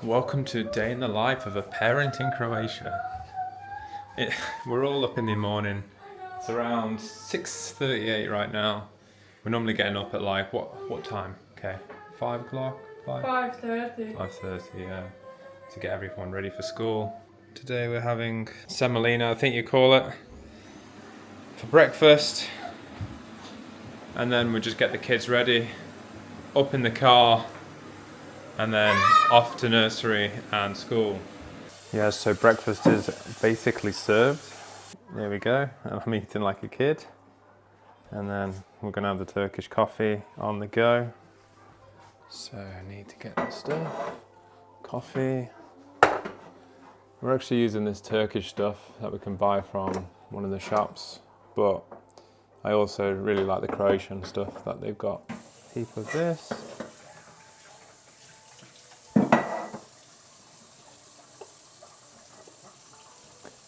Welcome to a day in the life of a parent in Croatia. We're all up in the morning. It's around 6:38 right now. We're normally getting up at like, what time? Okay, 5 o'clock? 5:30. 5:30, yeah. To get everyone ready for school. Today we're having semolina, I think you call it, for breakfast. And then we just get the kids ready, up in the car, and then off to nursery and school. Yeah, so breakfast is basically served. There we go, I'm eating like a kid. And then we're gonna have the Turkish coffee on the go. So I need to get this stuff. Coffee. We're actually using this Turkish stuff that we can buy from one of the shops, but I also really like the Croatian stuff that they've got. Heap of this.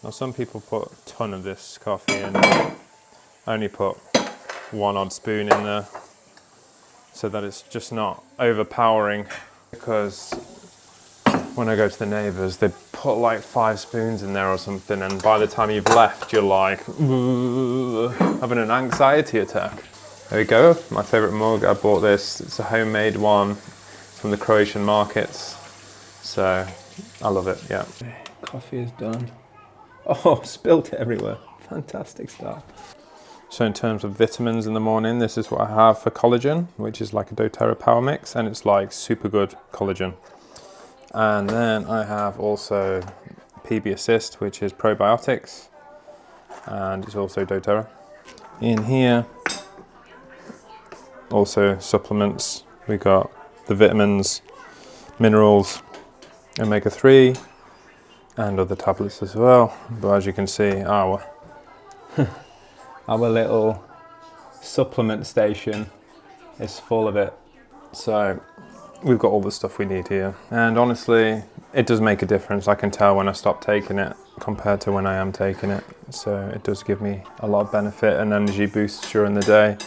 Now some people put a ton of this coffee in. I only put one odd spoon in there so that it's just not overpowering, because when I go to the neighbours they put like 5 spoons in there or something, and by the time you've left you're like having an anxiety attack. There we go, my favourite mug. I bought this, it's a homemade one from the Croatian markets, so I love it. Yeah, coffee is done. Oh, spilt it everywhere. Fantastic stuff. So in terms of vitamins in the morning, this is what I have for collagen, which is like a doTERRA power mix, and it's like super good collagen. And then I have also PB Assist, which is probiotics, and it's also doTERRA. In here, also supplements. We got the vitamins, minerals, omega-3, and other tablets as well. But as you can see, our little supplement station is full of it. So we've got all the stuff we need here. And honestly, it does make a difference. I can tell when I stop taking it compared to when I am taking it. So it does give me a lot of benefit and energy boosts during the day,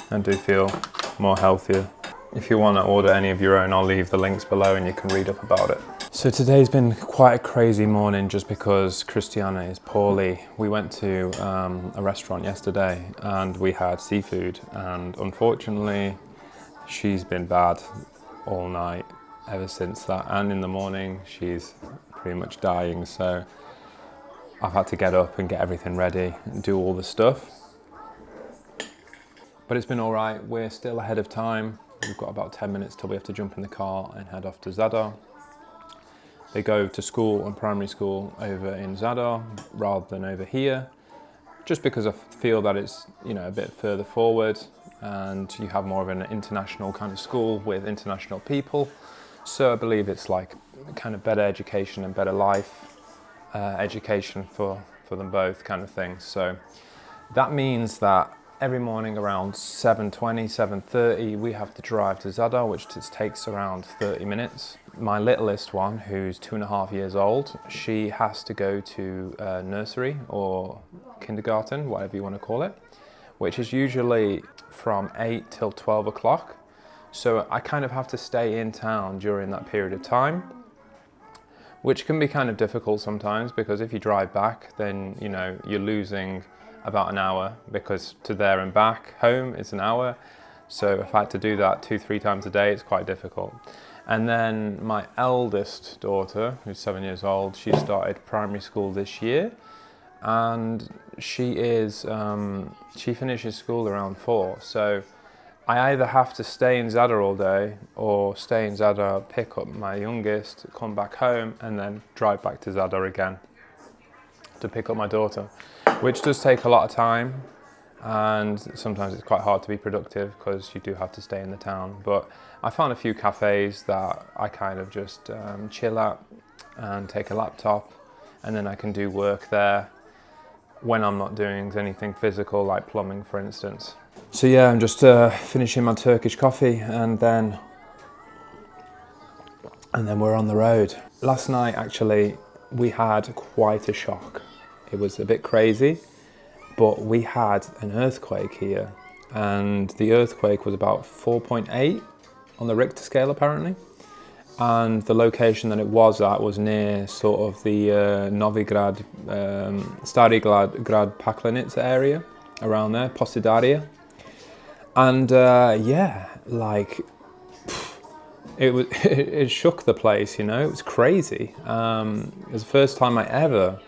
and do feel more healthier. If you want to order any of your own, I'll leave the links below and you can read up about it. So today's been quite a crazy morning just because Christiana is poorly. We went to a restaurant yesterday and we had seafood, and unfortunately she's been bad all night ever since that, and in the morning she's pretty much dying, so I've had to get up and get everything ready and do all the stuff. But it's been all right. We're still ahead of time. We've got about 10 minutes till we have to jump in the car and head off to Zadar. They go to school and primary school over in Zadar rather than over here, just because I feel that it's, you know, a bit further forward and you have more of an international kind of school with international people. So I believe it's like kind of better education and better life education for them both, kind of thing. So that means that every morning around 7:20, 7:30, we have to drive to Zadar, which takes around 30 minutes. My littlest one, who's 2.5 years old, she has to go to nursery or kindergarten, whatever you want to call it, which is usually from 8 till 12 o'clock. So I kind of have to stay in town during that period of time, which can be kind of difficult sometimes, because if you drive back, then, you know, you're losing about an hour, because to there and back home it's an hour. So if I had to do that 2-3 times a day, it's quite difficult. And then my eldest daughter, who's 7 years old, she started primary school this year, and she finishes school around 4. So I either have to stay in Zadar all day, or stay in Zadar, pick up my youngest, come back home, and then drive back to Zadar again to pick up my daughter, which does take a lot of time, and sometimes it's quite hard to be productive because you do have to stay in the town. But I found a few cafes that I kind of just chill at and take a laptop, and then I can do work there when I'm not doing anything physical, like plumbing, for instance. So yeah, I'm just finishing my Turkish coffee, and then we're on the road. Last night, actually, we had quite a shock. It was a bit crazy, but we had an earthquake here, and the earthquake was about 4.8 on the Richter scale apparently, and the location that it was at was near sort of the Novigrad, Stari Grad Paklenice area, around there, Posidaria. And yeah, like, it shook the place, you know, it was crazy. It was the first time I ever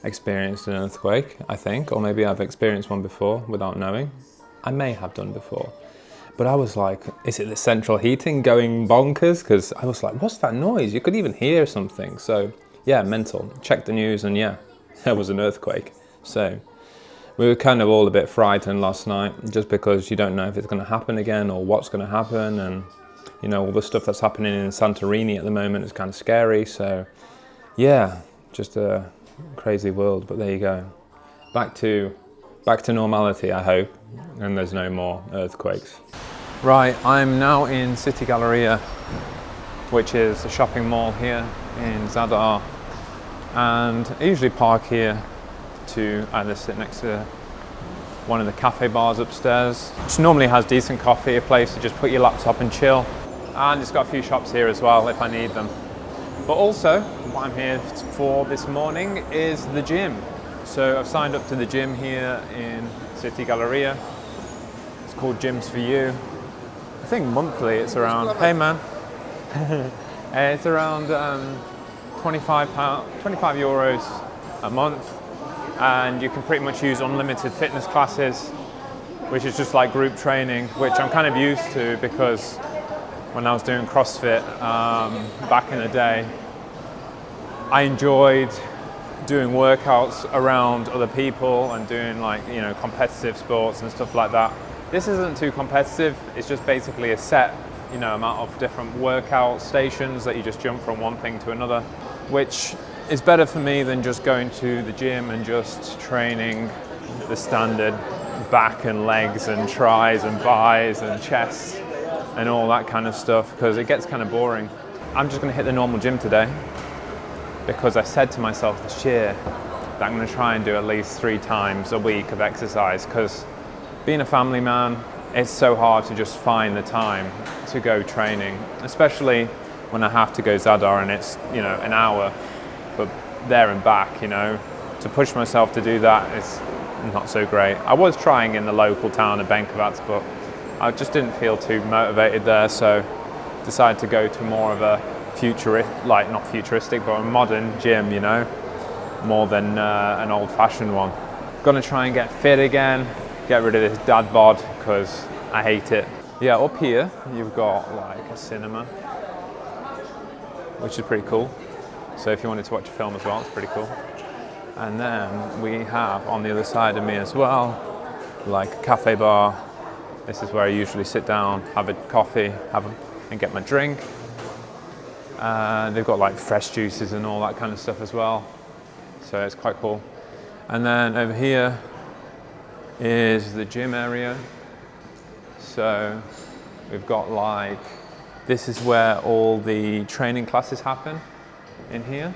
experienced an earthquake, I think, or maybe I've experienced one before without knowing. I may have done before. But I was like, is it the central heating going bonkers? Because I was like, what's that noise? You could even hear something. So yeah, mental. Checked the news and yeah, there was an earthquake. So we were kind of all a bit frightened last night, just because you don't know if it's going to happen again or what's going to happen. And you know, all the stuff that's happening in Santorini at the moment is kind of scary. So yeah, just a crazy world. But there you go. Back to normality, I hope, and there's no more earthquakes. Right, I'm now in City Galleria, which is a shopping mall here in Zadar, and I usually park here to either sit next to one of the cafe bars upstairs, which normally has decent coffee, a place to just put your laptop and chill, and it's got a few shops here as well if I need them. But also, what I'm here for this morning is the gym. So I've signed up to the gym here in City Galleria. It's called Gyms for You. I think monthly it's around, hey man, it's around 25 euros a month, and you can pretty much use unlimited fitness classes, which is just like group training, which I'm kind of used to because when I was doing CrossFit back in the day, I enjoyed doing workouts around other people and doing, like, you know, competitive sports and stuff like that. This isn't too competitive, it's just basically a set, you know, amount of different workout stations that you just jump from one thing to another, which is better for me than just going to the gym and just training the standard back and legs and tris and bis and chest and all that kind of stuff, because it gets kind of boring. I'm just going to hit the normal gym today, because I said to myself this year that I'm going to try and do at least 3 times a week of exercise, because being a family man, it's so hard to just find the time to go training, especially when I have to go Zadar and it's, you know, an hour, but there and back, you know, to push myself to do that is not so great. I was trying in the local town of Benkovac, but I just didn't feel too motivated there, so decided to go to more of a not futuristic, but a modern gym, you know, more than an old-fashioned one. Gonna try and get fit again, get rid of this dad bod, because I hate it. Yeah, up here you've got like a cinema, which is pretty cool. So if you wanted to watch a film as well, it's pretty cool. And then we have on the other side of me as well, like a cafe bar. This is where I usually sit down, have a coffee, and get my drink. They've got like fresh juices and all that kind of stuff as well, so it's quite cool. And then over here is the gym area. So we've got like, this is where all the training classes happen in here,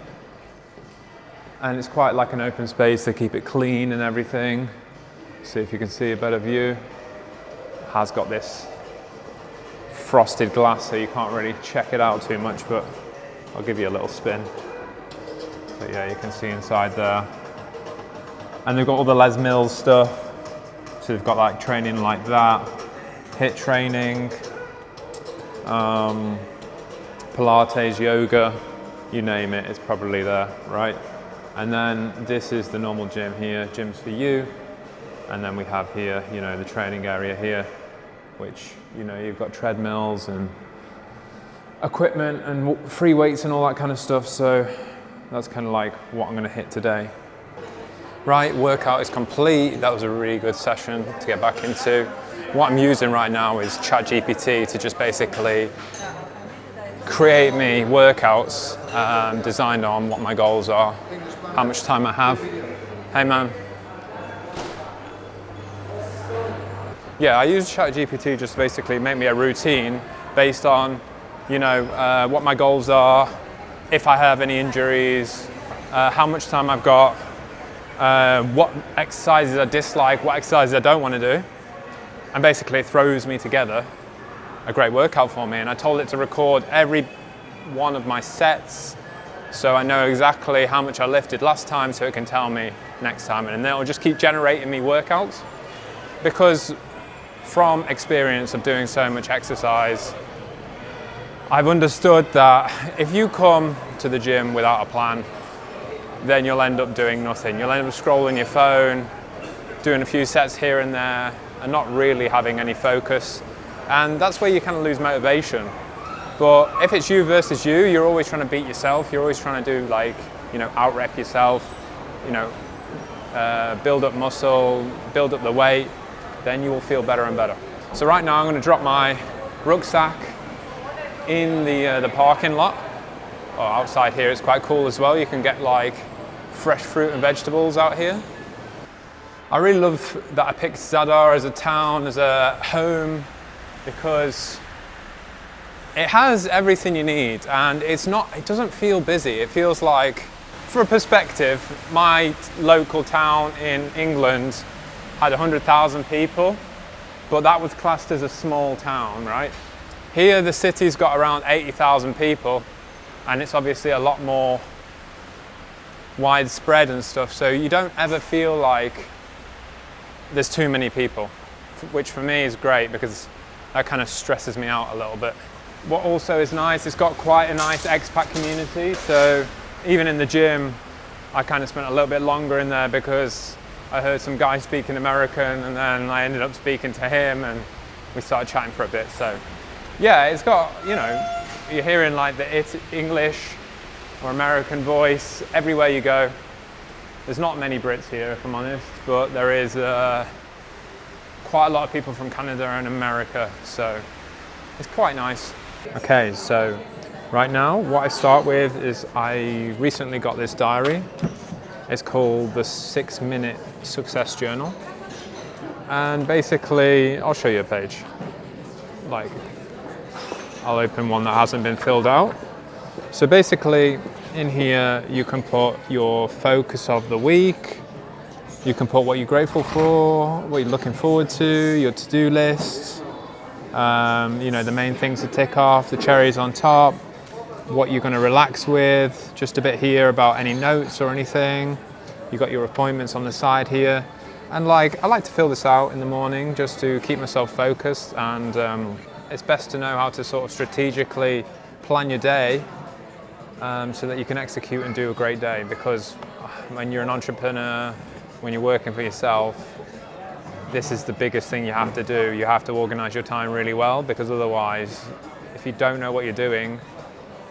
and it's quite like an open space. They keep it clean and everything. See if you can see a better view. Has got this frosted glass, so you can't really check it out too much, but I'll give you a little spin. So yeah, you can see inside there. And they've got all the Les Mills stuff. So they've got like training like that, HIIT training, Pilates, yoga, you name it, it's probably there, right? And then this is the normal gym here, Gyms for You. And then we have here, you know, the training area here, which, you know, you've got treadmills and equipment and free weights and all that kind of stuff. So that's kind of like what I'm going to hit today. Right, workout is complete. That was a really good session to get back into. What I'm using right now is ChatGPT to just basically create me workouts designed on what my goals are, how much time I have. Hey man. Yeah, I use ChatGPT just to basically make me a routine based on, you know, what my goals are, if I have any injuries, how much time I've got, what exercises I dislike, what exercises I don't want to do, and basically it throws me together a great workout for me. And I told it to record every one of my sets, so I know exactly how much I lifted last time, so it can tell me next time, and then it'll just keep generating me workouts. Because from experience of doing so much exercise, I've understood that if you come to the gym without a plan, then you'll end up doing nothing. You'll end up scrolling your phone, doing a few sets here and there, and not really having any focus. And that's where you kind of lose motivation. But if it's you versus you, you're always trying to beat yourself. You're always trying to do out rep yourself, build up muscle, build up the weight, then you will feel better and better. So right now I'm going to drop my rucksack in the parking lot. Oh, outside here it's quite cool as well. You can get fresh fruit and vegetables out here. I really love that I picked Zadar as a town, as a home, because it has everything you need, and it doesn't feel busy. It feels like, for a perspective, my local town in England had 100,000 people, but that was classed as a small town, right? Here the city's got around 80,000 people, and it's obviously a lot more widespread and stuff, so you don't ever feel like there's too many people, which for me is great because that kind of stresses me out a little bit. What also is nice, it's got quite a nice expat community, so even in the gym I kind of spent a little bit longer in there because I heard some guy speaking American, and then I ended up speaking to him and we started chatting for a bit. So yeah, it's got, you're hearing the English or American voice everywhere you go. There's not many Brits here, if I'm honest, but there is quite a lot of people from Canada and America, so it's quite nice. Okay, so right now what I start with is I recently got this diary. It's called the 6-Minute Success Journal, and basically I'll show you a page. I'll open one that hasn't been filled out. So basically in here you can put your focus of the week, you can put what you're grateful for, what you're looking forward to, your to-do list, the main things to tick off, the cherries on top, what you're going to relax with, just a bit here about any notes or anything. You got your appointments on the side here, and I like to fill this out in the morning just to keep myself focused, and it's best to know how to sort of strategically plan your day so that you can execute and do a great day, because when you're an entrepreneur, when you're working for yourself, this is the biggest thing you have to do. You have to organize your time really well, because otherwise, if you don't know what you're doing,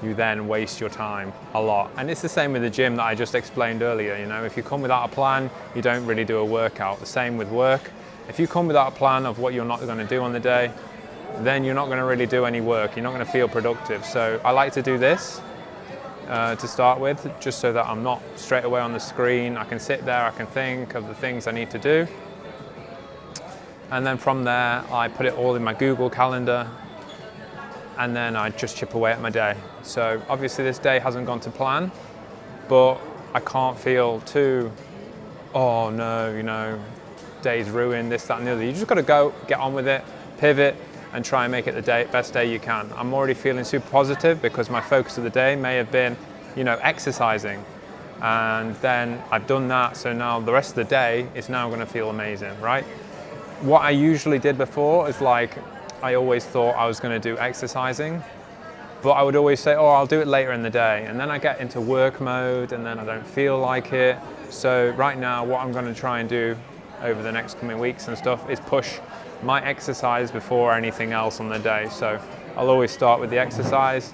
you then waste your time a lot. And it's the same with the gym that I just explained earlier. If you come without a plan, you don't really do a workout. The same with work. If you come without a plan of what you're not going to do on the day, then you're not going to really do any work. You're not going to feel productive. So I like to do this to start with, just so that I'm not straight away on the screen. I can sit there, I can think of the things I need to do. And then from there, I put it all in my Google Calendar, and then I just chip away at my day. So obviously this day hasn't gone to plan, but I can't feel too, oh no, day's ruined, this, that and the other. You just got to go, get on with it, pivot, and try and make it the best day you can. I'm already feeling super positive because my focus of the day may have been, exercising. And then I've done that, so now the rest of the day is now going to feel amazing, right? What I usually did before is I always thought I was going to do exercising, but I would always say, I'll do it later in the day. And then I get into work mode and then I don't feel like it. So right now, what I'm going to try and do over the next coming weeks and stuff is push my exercise before anything else on the day. So I'll always start with the exercise,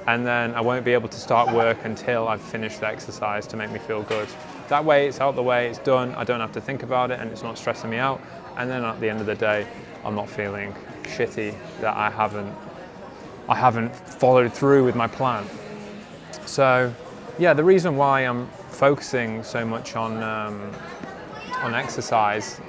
and then I won't be able to start work until I've finished the exercise to make me feel good. That way it's out the way, it's done, I don't have to think about it, and it's not stressing me out. And then at the end of the day, I'm not feeling shitty that I haven't followed through with my plan. So yeah, the reason why I'm focusing so much on exercise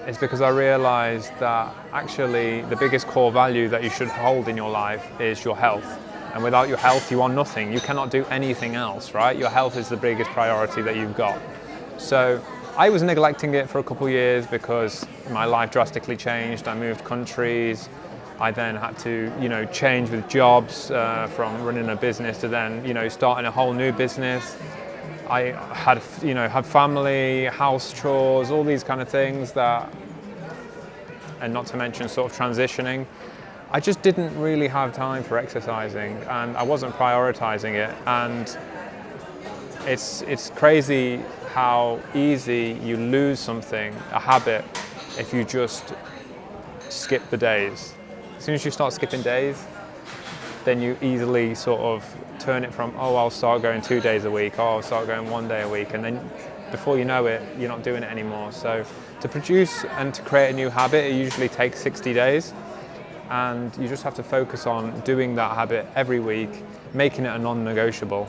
is because I realized that actually the biggest core value that you should hold in your life is your health. And without your health, you are nothing. You cannot do anything else, right? Your health is the biggest priority that you've got. So I was neglecting it for a couple of years because my life drastically changed. I moved countries. I then had to, change with jobs from running a business to then, starting a whole new business. I had, had family, house chores, all these kind of things and not to mention sort of transitioning. I just didn't really have time for exercising, and I wasn't prioritizing it. And it's crazy how easy you lose something, a habit, if you just skip the days. As soon as you start skipping days, then you easily sort of turn it from, I'll start going 2 days a week, I'll start going 1 day a week, and then before you know it, you're not doing it anymore. So to produce and to create a new habit, it usually takes 60 days. And you just have to focus on doing that habit every week, making it a non-negotiable,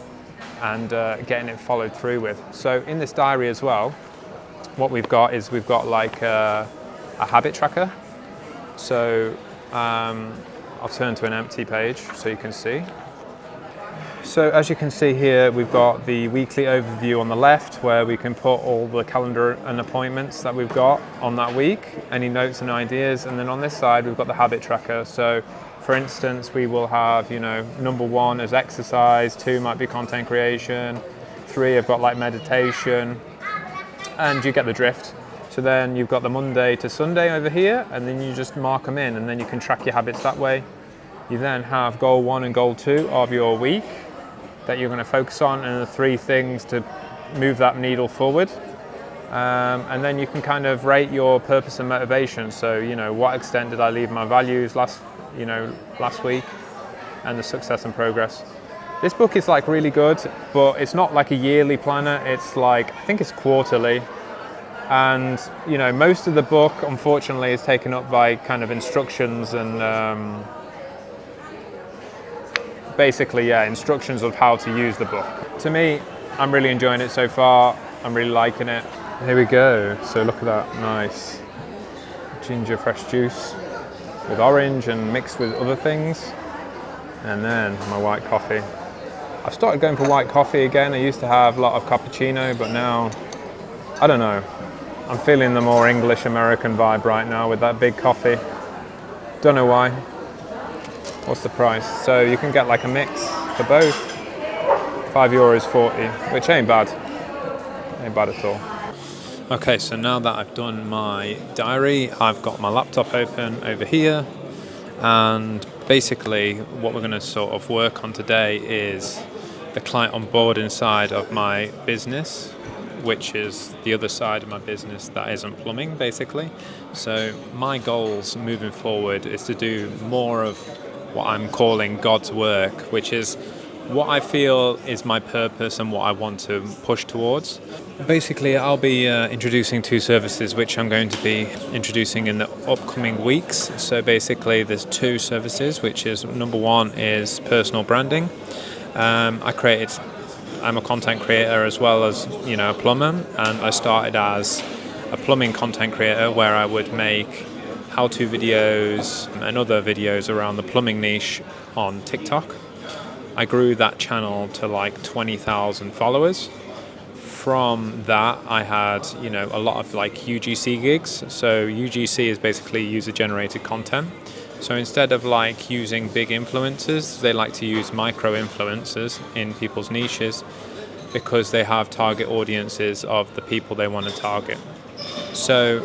and getting it followed through with. So in this diary as well, what we've got like a habit tracker. So I'll turn to an empty page so you can see. So as you can see here, we've got the weekly overview on the left, where we can put all the calendar and appointments that we've got on that week, any notes and ideas. And then on this side, we've got the habit tracker. So for instance, we will have, number 1 is exercise, 2 might be content creation, 3 I've got like meditation, and you get the drift. So then you've got the Monday to Sunday over here, and then you just mark them in, and then you can track your habits that way. You then have goal 1 and goal 2 of your week that you're going to focus on, and the 3 things to move that needle forward. And then you can kind of rate your purpose and motivation. So, what extent did I leave my values last week, and the success and progress. This book is like really good, but it's not like a yearly planner. It's like, I think it's quarterly. And, most of the book, unfortunately, is taken up by kind of instructions and instructions of how to use the book. To me, I'm really enjoying it so far. I'm really liking it. Here we go. So look at that, nice ginger fresh juice with orange and mixed with other things. And then my white coffee. I've started going for white coffee again. I used to have a lot of cappuccino, but now, I don't know. I'm feeling the more English American vibe right now with that big coffee. Don't know why. What's the price? So you can get like a mix for both. €5.40, which ain't bad. Ain't bad at all. Okay, so now that I've done my diary, I've got my laptop open over here. And basically what we're going to sort of work on today is the client onboarding side of my business, which is the other side of my business that isn't plumbing, basically. So my goals moving forward is to do more of what I'm calling God's work, which is what I feel is my purpose and what I want to push towards. Basically, I'll be introducing 2 services which I'm going to be introducing in the upcoming weeks. So basically there's 2 services, which is number 1 is personal branding. I'm a content creator as well as, a plumber, and I started as a plumbing content creator where I would make how-to videos and other videos around the plumbing niche on TikTok. I grew that channel to like 20,000 followers. From that, I had, a lot of like UGC gigs. So UGC is basically user-generated content. So instead of like using big influencers, they like to use micro influencers in people's niches because they have target audiences of the people they want to target. So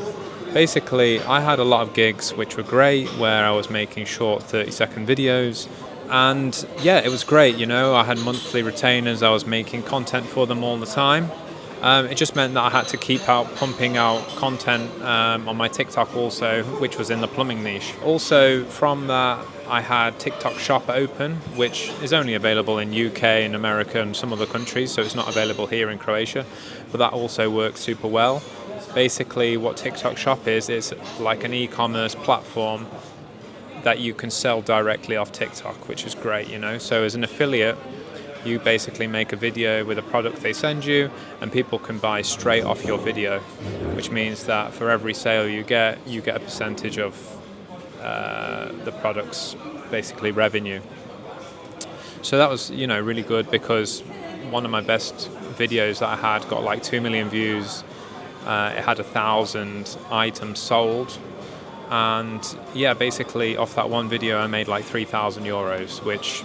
basically, I had a lot of gigs which were great, where I was making short 30-second videos. And yeah, it was great, I had monthly retainers, I was making content for them all the time. It just meant that I had to keep pumping out content on my TikTok also, which was in the plumbing niche. Also from that, I had TikTok Shop open, which is only available in UK and America and some other countries, so it's not available here in Croatia, but that also works super well. Basically what TikTok Shop is like an e-commerce platform that you can sell directly off TikTok, which is great, So as an affiliate, you basically make a video with a product they send you, and people can buy straight off your video, which means that for every sale you get a percentage of the product's basically revenue. So that was, really good, because one of my best videos that I had got like 2 million views. It had 1,000 items sold. And yeah, basically off that one video I made like €3,000, which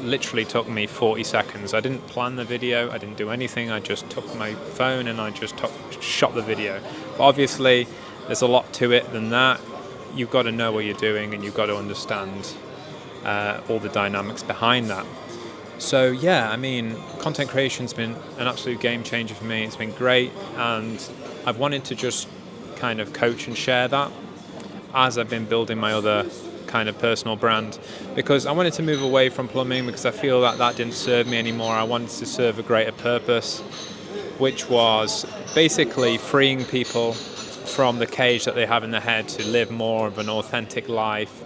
literally took me 40 seconds. I didn't plan the video, I didn't do anything, I just took my phone and I just shot the video. But obviously there's a lot to it than that. You've got to know what you're doing and you've got to understand all the dynamics behind that. So yeah, I mean, content creation's been an absolute game changer for me. It's been great, and I've wanted to just kind of coach and share that as I've been building my other kind of personal brand, because I wanted to move away from plumbing because I feel that didn't serve me anymore. I wanted to serve a greater purpose, which was basically freeing people from the cage that they have in their head to live more of an authentic life,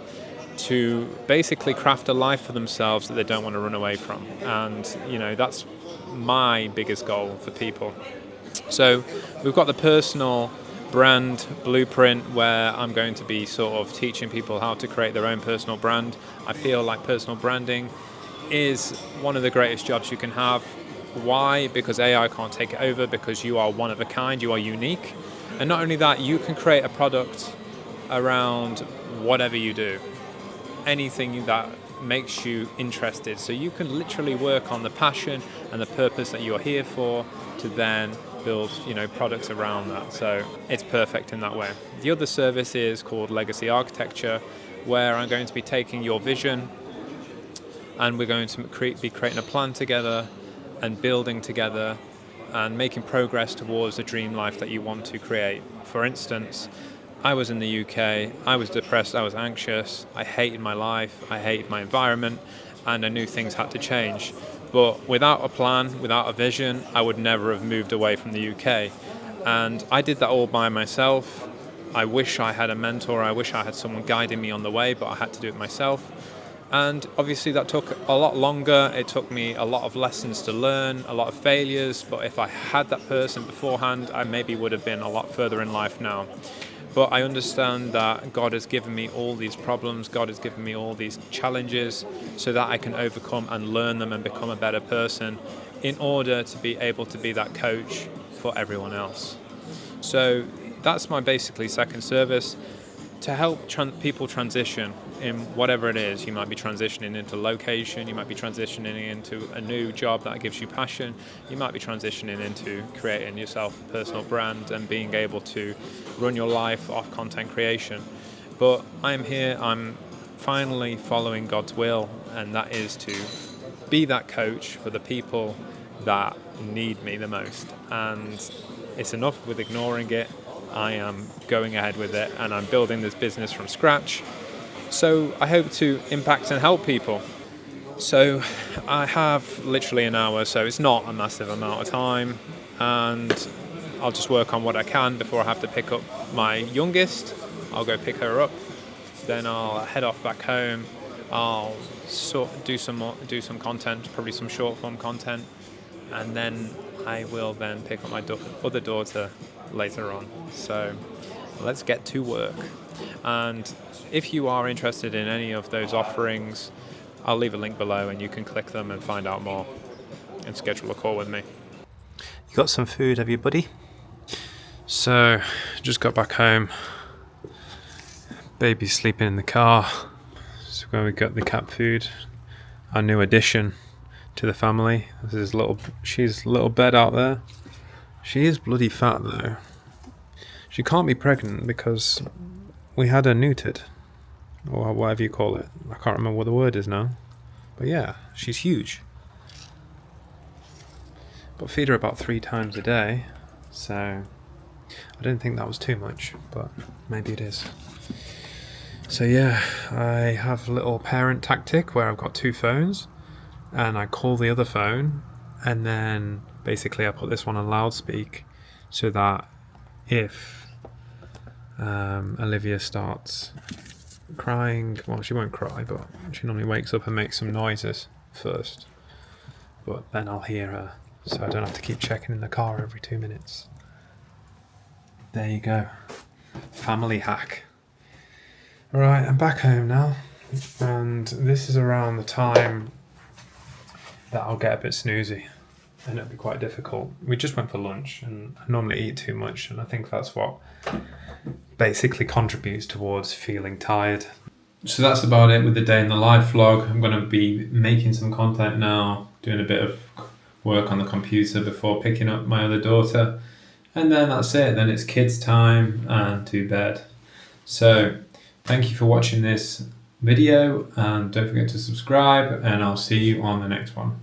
to basically craft a life for themselves that they don't want to run away from. And that's my biggest goal for people. So we've got the personal brand blueprint where I'm going to be sort of teaching people how to create their own personal brand. I feel like personal branding is one of the greatest jobs you can have. Why? Because AI can't take it over, because you are one of a kind, you are unique. And not only that, you can create a product around whatever you do, anything that makes you interested. So you can literally work on the passion and the purpose that you're here for to then build products around that. So it's perfect in that way. The other service is called Legacy Architecture, where I'm going to be taking your vision and we're going to be creating a plan together and building together and making progress towards the dream life that you want to create. For instance, I was in the UK, I was depressed, I was anxious, I hated my life, I hated my environment, and I knew things had to change. But without a plan, without a vision, I would never have moved away from the UK. And I did that all by myself. I wish I had a mentor, I wish I had someone guiding me on the way, but I had to do it myself. And obviously that took a lot longer. It took me a lot of lessons to learn, a lot of failures. But if I had that person beforehand, I maybe would have been a lot further in life now. But I understand that God has given me all these problems, God has given me all these challenges so that I can overcome and learn them and become a better person in order to be able to be that coach for everyone else. So that's my basically second service, to help people transition in whatever it is. You might be transitioning into location, you might be transitioning into a new job that gives you passion, you might be transitioning into creating yourself a personal brand and being able to run your life off content creation. But I'm here, I'm finally following God's will, and that is to be that coach for the people that need me the most. And it's enough with ignoring it. I am going ahead with it, and I'm building this business from scratch. So I hope to impact and help people. So I have literally an hour, so it's not a massive amount of time, and I'll just work on what I can before I have to pick up my youngest. I'll go pick her up, then I'll head off back home. I'll do some content, probably some short form content, and then I will then pick up my other daughter later on. So let's get to work. And if you are interested in any of those offerings, I'll leave a link below and you can click them and find out more and schedule a call with me. You got some food, have you, buddy? So just got back home. Baby's sleeping in the car. So where we got the cat food, our new addition to the family. She's a little bed out there. She is bloody fat though. She can't be pregnant because we had her neutered, or whatever you call it. I can't remember what the word is now. But yeah, she's huge. But feed her about 3 times a day, so I didn't think that was too much, but maybe it is. So yeah, I have a little parent tactic where I've got 2 phones, and I call the other phone, and then basically I put this one on loudspeak so that if Olivia starts crying, well, she won't cry, but she normally wakes up and makes some noises first, but then I'll hear her, so I don't have to keep checking in the car every 2 minutes. There you go. Family hack. Right, I'm back home now, and this is around the time that I'll get a bit snoozy. and it'd be quite difficult. We just went for lunch, and I normally eat too much, and I think that's what basically contributes towards feeling tired. So that's about it with the day in the life vlog. I'm going to be making some content now, doing a bit of work on the computer before picking up my other daughter, and then that's it. Then it's kids time and to bed. So thank you for watching this video, and don't forget to subscribe, and I'll see you on the next one.